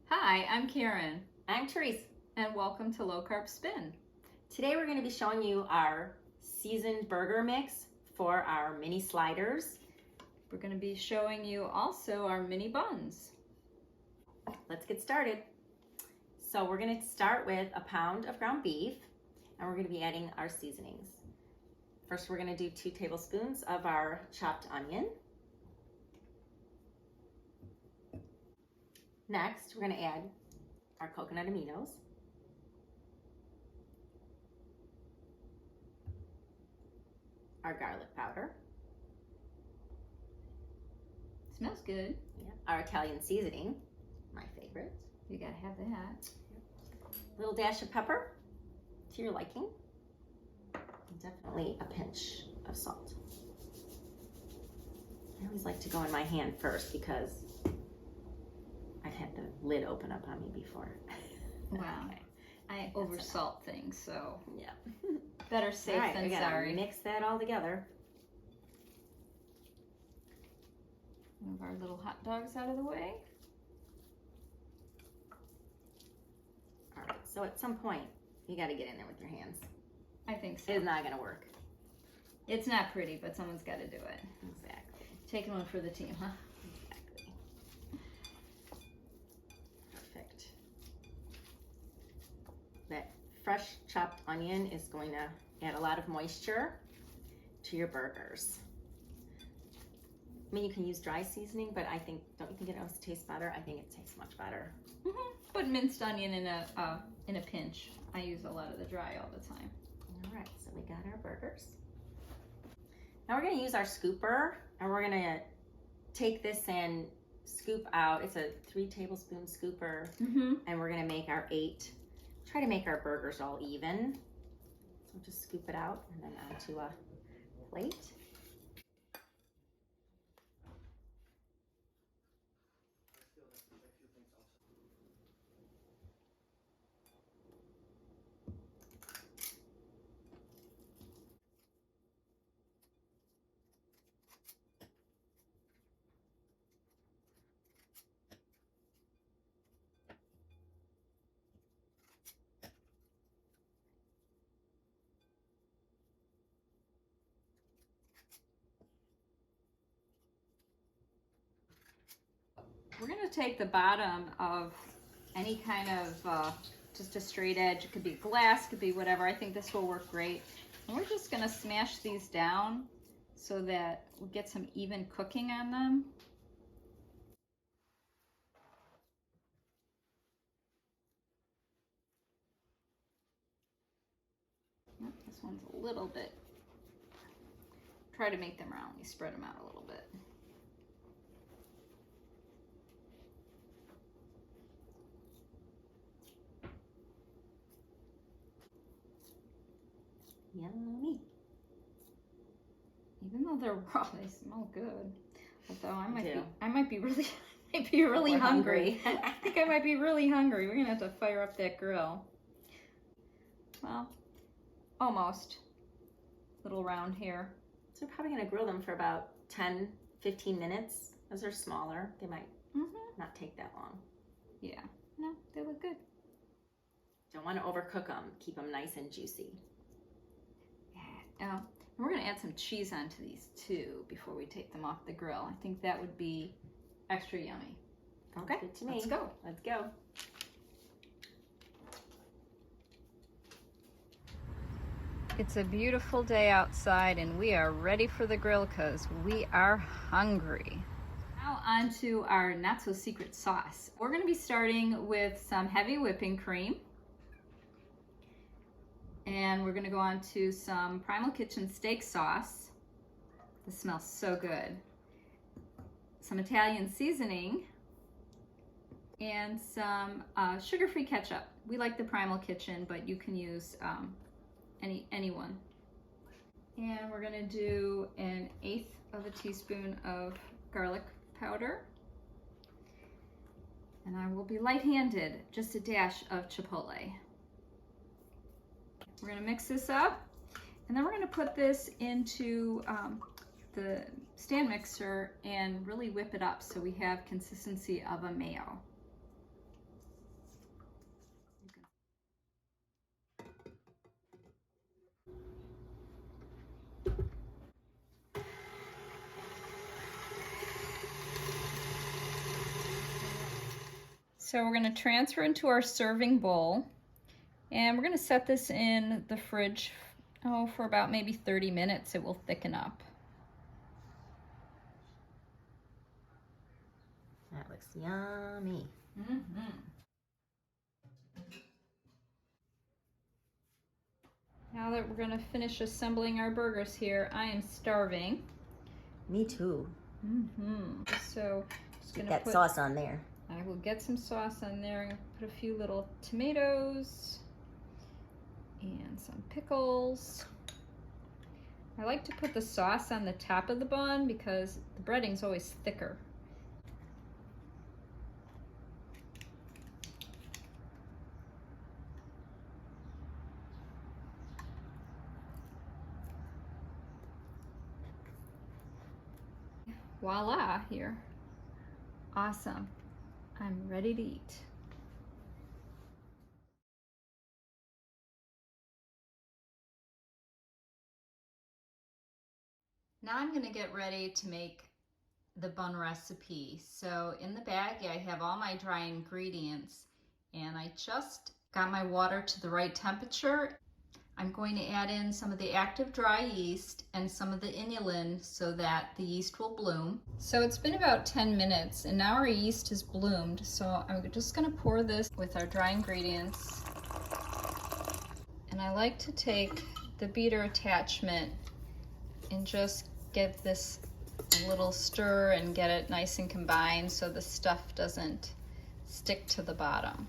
Hi, I'm Karen, I'm Therese. and welcome to Low Carb Spin. Today we're going to be showing you our seasoned burger mix for our mini sliders. We're going to be showing you also our mini buns. Let's get started. So we're going to start with a pound of ground beef, and we're going to be adding our seasonings. First, we're going to do 2 tablespoons of our chopped onion. Next, we're going to add our coconut aminos. Our garlic powder. Smells good. Yeah. Our Italian seasoning, my favorite. You gotta have that. A little dash of pepper to your liking. And definitely a pinch of salt. I always like to go in my hand first because I've had the lid open up on me before. Wow. Okay. I oversalt things, so yeah. better safe All right, than we gotta sorry. mix that all together. Move our little hot dogs out of the way. All right, so at some point, you gotta get in there with your hands. I think so. It's not gonna work. It's not pretty, but someone's got to do it. Exactly. Taking one for the team, huh? Exactly. Perfect. That fresh chopped onion is going to add a lot of moisture to your burgers. I mean, you can use dry seasoning, but I think, don't you think it always tastes better? I think it tastes much better. Put minced onion in a pinch. I use a lot of the dry all the time. All right, so we got our burgers. Now we're going to use our scooper, and we're going to take this and scoop out. It's a 3 tablespoon scooper, and we're going to make our 8. Try to make our burgers all even. So just scoop it out and then onto a plate. We're going to take the bottom of any kind of just a straight edge. It could be glass, could be whatever. I think this will work great. And we're just going to smash these down so that we get some even cooking on them. Yep, this one's a little bit. Try to make them round. You spread them out a little bit. Yummy. Even though they're raw, they smell good. Although I might be really hungry. I think I might be really hungry. We're gonna have to fire up that grill. Well, almost. Little round here. So we're probably going to grill them for about 10-15 minutes. As they're smaller, they might not take that long. Yeah, no, they look good. Don't want to overcook them. Keep them nice and juicy. Yeah. We're going to add some cheese onto these too before we take them off the grill. I think that would be extra yummy. Okay, good to me. Let's go. Let's go. It's a beautiful day outside and we are ready for the grill because we are hungry. Now on to our not so secret sauce. We're going to be starting with some heavy whipping cream. And we're going to go on to some Primal Kitchen steak sauce. This smells so good. Some Italian seasoning. And some sugar-free ketchup. We like the Primal Kitchen, but you can use anyone. And we're gonna do 1/8 of a teaspoon of garlic powder. And I will be light-handed, just a dash of Chipotle. We're gonna mix this up, and then we're gonna put this into the stand mixer and really whip it up so we have consistency of a mayo. So we're going to transfer into our serving bowl, and we're going to set this in the fridge for about maybe 30 minutes. It will thicken up. That looks yummy. Now that we're going to finish assembling our burgers here, I am starving. Me too. So just Get gonna that sauce on there. I will get some sauce on there. Put a few little tomatoes and some pickles. I like to put the sauce on the top of the bun because the breading's always thicker. Voila, here. Awesome. I'm ready to eat. Now I'm going to get ready to make the bun recipe. So in the bag, I have all my dry ingredients, and I just got my water to the right temperature. I'm going to add in some of the active dry yeast and some of the inulin so that the yeast will bloom. So it's been about 10 minutes and now our yeast has bloomed. So I'm just going to pour this with our dry ingredients. And I like to take the beater attachment and just give this a little stir and get it nice and combined so the stuff doesn't stick to the bottom.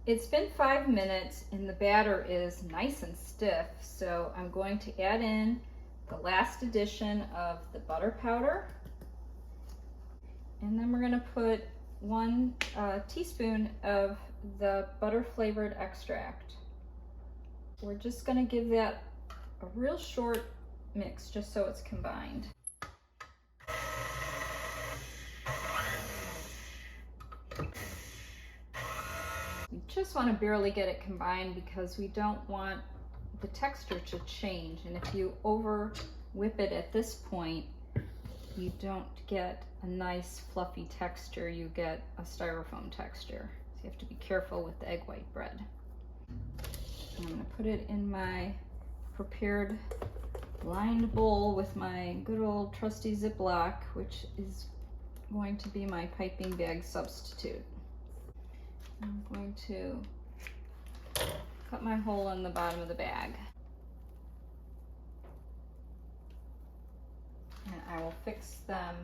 It's been 5 minutes and the batter is nice and stiff, so I'm going to add in the last addition of the butter powder, and then we're going to put 1 teaspoon of the butter flavored extract. We're just going to give that a real short mix just so it's combined. We just want to barely get it combined because we don't want the texture to change, and if you over whip it at this point, you don't get a nice fluffy texture, you get a styrofoam texture. So you have to be careful with the egg white bread. I'm going to put it in my prepared lined bowl with my good old trusty Ziploc, which is going to be my piping bag substitute. I'm going to cut my hole in the bottom of the bag. And I will fix them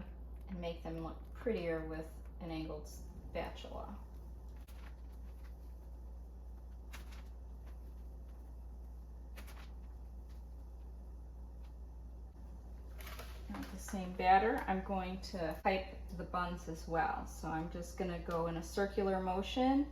and make them look prettier with an angled spatula. Now with the same batter, I'm going to pipe the buns as well. So I'm just going to go in a circular motion.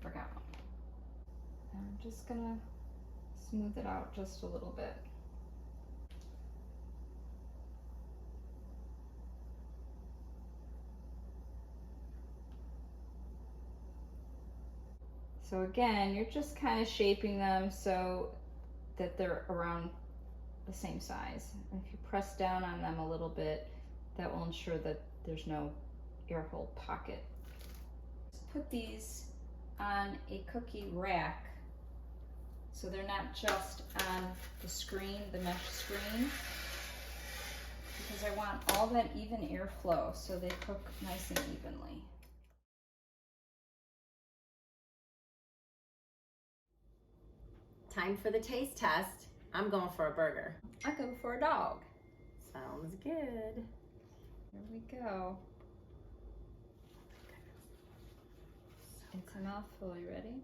Forgot one. I'm just going to smooth it out just a little bit. So again, you're just kind of shaping them so that they're around the same size. And if you press down on them a little bit, that will ensure that there's no air hole pocket. Put these on a cookie rack so they're not just on the screen, the mesh screen, because I want all that even airflow so they cook nice and evenly. Time for the taste test. I'm going for a burger. I go for a dog. Sounds good. Here we go. It's a mouthful. You ready?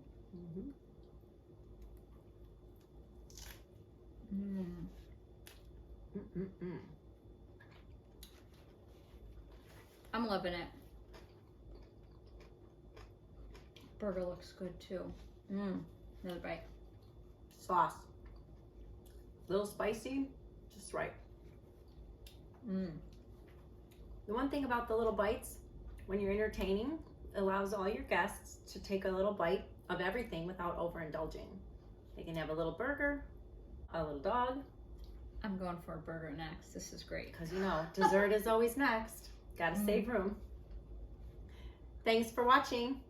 Mm-hmm. I'm loving it. Burger looks good too. Another bite. Sauce. A little spicy, just right. The one thing about the little bites, when you're entertaining, allows all your guests to take a little bite of everything without overindulging. They can have a little burger, a little dog. I'm going for a burger next. This is great. Because you know, dessert is always next. Gotta save room. Thanks for watching.